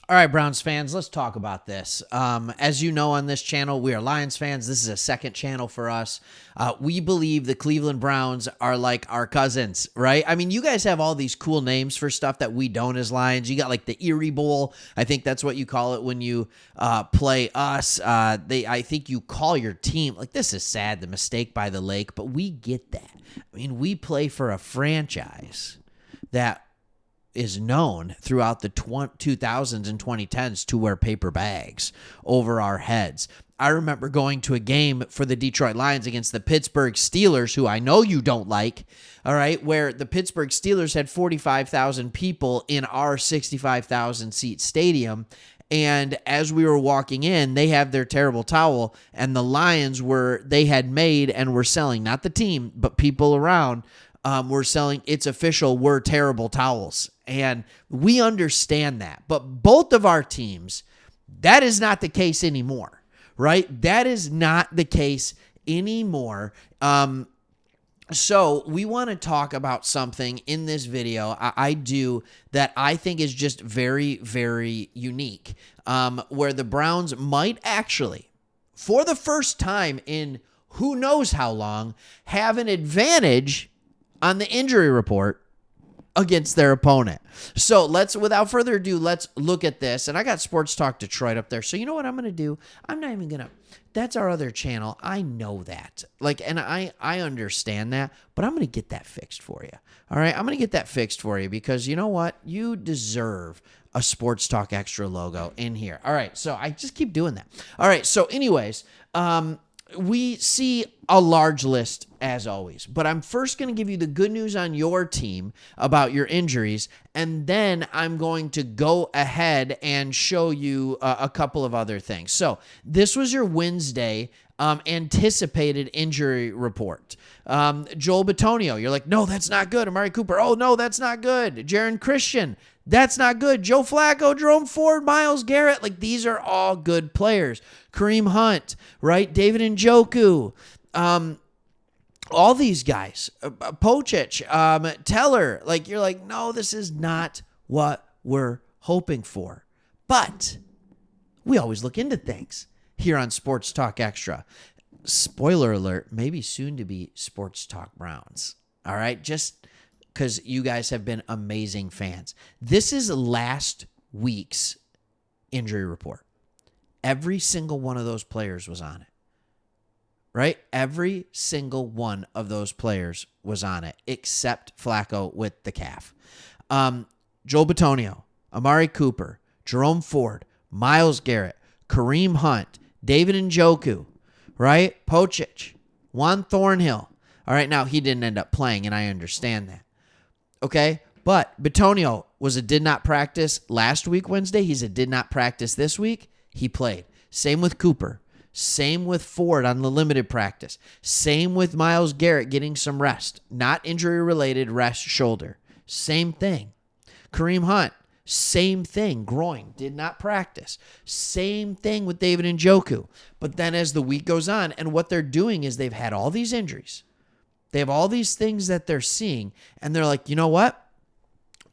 All right, Browns fans, let's talk about this. As you know, on this channel, we are Lions fans. This is a second channel for us. We believe the Cleveland Browns are like our cousins, right? I mean, you guys have all these cool names for stuff that we don't as Lions. You got like the Erie Bowl. I think that's what you call it when you play us. I think you call your team, like, this is sad, the mistake by the lake, but we get that. I mean, we play for a franchise that is known throughout the 2000s and 2010s to wear paper bags over our heads. I remember going to a game for the Detroit Lions against the Pittsburgh Steelers, who I know you don't like, all right, where the Pittsburgh Steelers had 45,000 people in our 65,000 seat stadium. And as we were walking in, they have their terrible towel, and the Lions they had made and were selling, not the team, but people around, were selling, it's official, we're terrible towels. And we understand that. But both of our teams, that is not the case anymore, right? That is not the case anymore. So we want to talk about something in this video I do that I think is just very, very unique, where the Browns might actually, for the first time in who knows how long, have an advantage on the injury report against their opponent. So without further ado, let's look at this. And I got Sports Talk Detroit up there. So you know what I'm going to do? I'm not even going to, that's our other channel. I know that. And I understand that, but I'm going to get that fixed for you. All right. I'm going to get that fixed for you because you know what? You deserve a Sports Talk Extra logo in here. All right. So I just keep doing that. All right. So anyways, we see a large list as always, but I'm first going to give you the good news on your team about your injuries, and then I'm going to go ahead and show you a couple of other things. So this was your Wednesday anticipated injury report. Joel Bitonio, you're like, no, that's not good. Amari Cooper, oh, no, that's not good. Jaron Christian, that's not good. Joe Flacco, Jerome Ford, Myles Garrett, like these are all good players. Kareem Hunt, right? David Njoku, all these guys, Pochich, Teller, like you're like, no, this is not what we're hoping for. But we always look into things here on Sports Talk Extra. Spoiler alert, maybe soon to be Sports Talk Browns. All right, just because you guys have been amazing fans. This is last week's injury report. Every single one of those players was on it. Right? Every single one of those players was on it, except Flacco with the calf. Joel Bitonio, Amari Cooper, Jerome Ford, Myles Garrett, Kareem Hunt, David Njoku, right? Pochich, Juan Thornhill. All right, now he didn't end up playing, and I understand that. Okay? But Bitonio was a did not practice last week, Wednesday. He's a did not practice this week. He played. Same with Cooper. Same with Ford on the limited practice. Same with Myles Garrett getting some rest. Not injury-related, rest shoulder. Same thing. Kareem Hunt, same thing. Groin, did not practice. Same thing with David Njoku. But then as the week goes on, and what they're doing is they've had all these injuries. They have all these things that they're seeing, and they're like, you know what?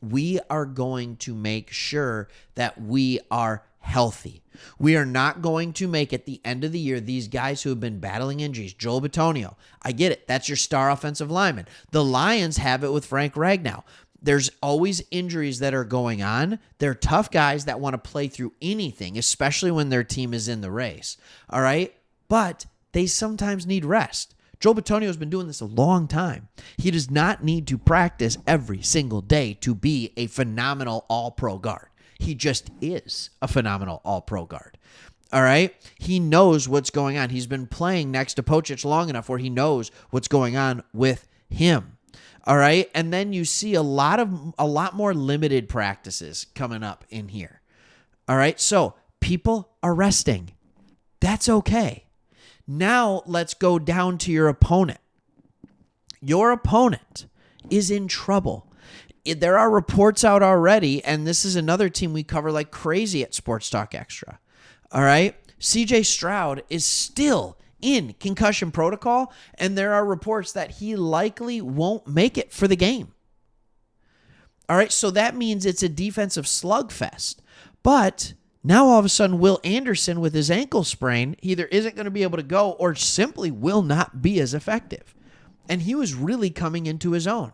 We are going to make sure that we are healthy. We are not going to make at the end of the year these guys who have been battling injuries. Joel Bitonio, I get it. That's your star offensive lineman. The Lions have it with Frank Ragnow. There's always injuries that are going on. They're tough guys that want to play through anything, especially when their team is in the race. All right? But they sometimes need rest. Joel Bitonio has been doing this a long time. He does not need to practice every single day to be a phenomenal all-pro guard. He just is a phenomenal all-pro guard. All right? He knows what's going on. He's been playing next to Pochich long enough where he knows what's going on with him. All right? And then you see a lot more limited practices coming up in here. All right? So people are resting. That's okay. Now let's go down to your opponent. Your opponent is in trouble. There are reports out already, and this is another team we cover like crazy at Sports Talk Extra. All right? CJ Stroud is still in concussion protocol, and there are reports that he likely won't make it for the game. All right, so that means it's a defensive slugfest. But now all of a sudden, Will Anderson with his ankle sprain either isn't going to be able to go or simply will not be as effective. And he was really coming into his own.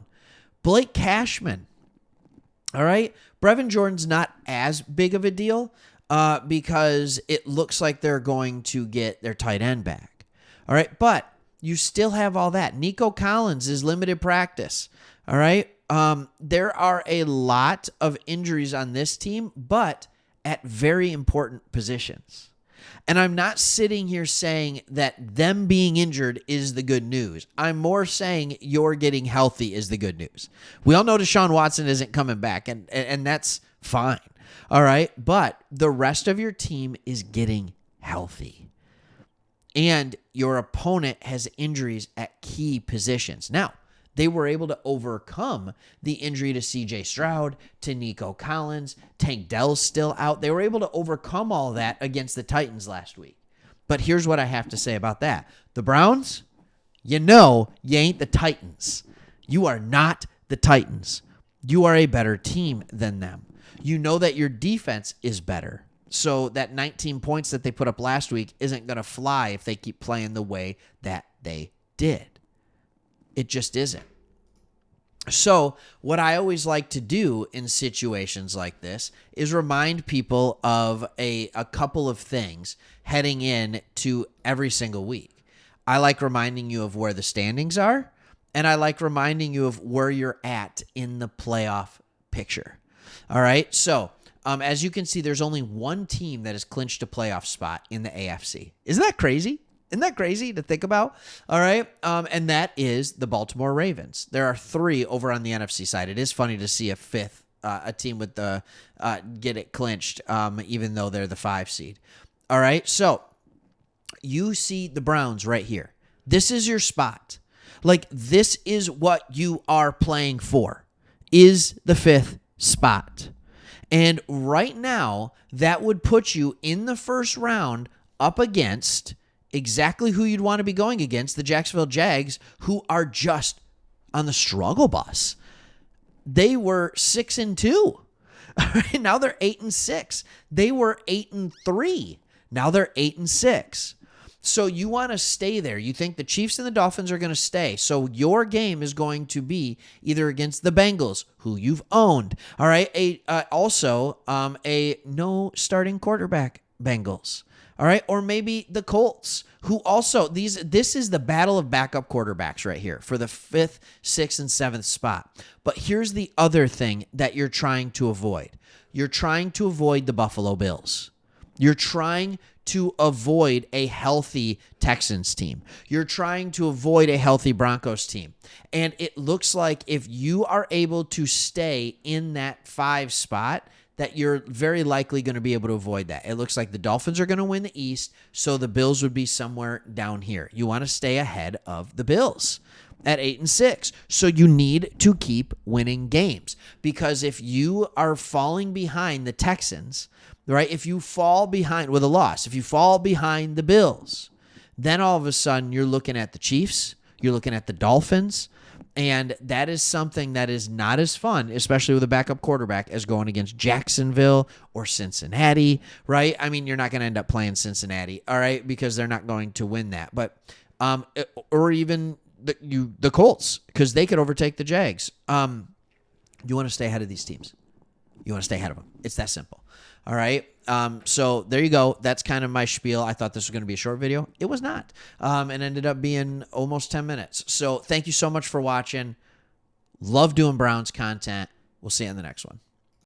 Blake Cashman. All right. Brevin Jordan's not as big of a deal because it looks like they're going to get their tight end back. All right. But you still have all that. Nico Collins is limited practice. All right. There are a lot of injuries on this team, but at very important positions. And I'm not sitting here saying that them being injured is the good news. I'm more saying you're getting healthy is the good news. We all know Deshaun Watson isn't coming back, and that's fine. All right. But the rest of your team is getting healthy. And your opponent has injuries at key positions. Now, they were able to overcome the injury to C.J. Stroud, to Nico Collins. Tank Dell's still out. They were able to overcome all that against the Titans last week. But here's what I have to say about that. The Browns, you ain't the Titans. You are not the Titans. You are a better team than them. You know that your defense is better. So that 19 points that they put up last week isn't going to fly if they keep playing the way that they did. It just isn't. So what I always like to do in situations like this is remind people of a couple of things heading in to every single week. I like reminding you of where the standings are, and I like reminding you of where you're at in the playoff picture. All right? So as you can see, there's only one team that has clinched a playoff spot in the AFC. Isn't that crazy? Isn't that crazy to think about? All right. And that is the Baltimore Ravens. There are 3 over on the NFC side. It is funny to see a 5th, a team with the get it clinched, even though they're the 5 seed. All right. So you see the Browns right here. This is your spot. Like, this is what you are playing for, is the 5th spot. And right now, that would put you in the first round up against exactly who you'd want to be going against, the Jacksonville Jags, who are just on the struggle bus. They were 6-2. All right, now they're 8-6. They were 8-3. Now they're 8-6. So you want to stay there. You think the Chiefs and the Dolphins are going to stay. So your game is going to be either against the Bengals, who you've owned. All right, also a no starting quarterback Bengals. All right, or maybe the Colts, who also, this is the battle of backup quarterbacks right here for the 5th, 6th, and 7th spot. But here's the other thing that you're trying to avoid. You're trying to avoid the Buffalo Bills. You're trying to avoid a healthy Texans team. You're trying to avoid a healthy Broncos team. And it looks like if you are able to stay in that 5 spot, that you're very likely going to be able to avoid that. It looks like the Dolphins are going to win the East, so the Bills would be somewhere down here. You want to stay ahead of the Bills at 8-6. So you need to keep winning games, because if you are falling behind the Texans, right, if you fall behind with a loss, if you fall behind the Bills, then all of a sudden you're looking at the Chiefs, you're looking at the Dolphins, and that is something that is not as fun, especially with a backup quarterback, as going against Jacksonville or Cincinnati, right? I mean, you're not going to end up playing Cincinnati, all right, because they're not going to win that. But or even the Colts, because they could overtake the Jags. You want to stay ahead of these teams. You want to stay ahead of them. It's that simple. All right. So there you go. That's kind of my spiel. I thought this was going to be a short video. It was not. And ended up being almost 10 minutes. So thank you so much for watching. Love doing Browns content. We'll see you in the next one.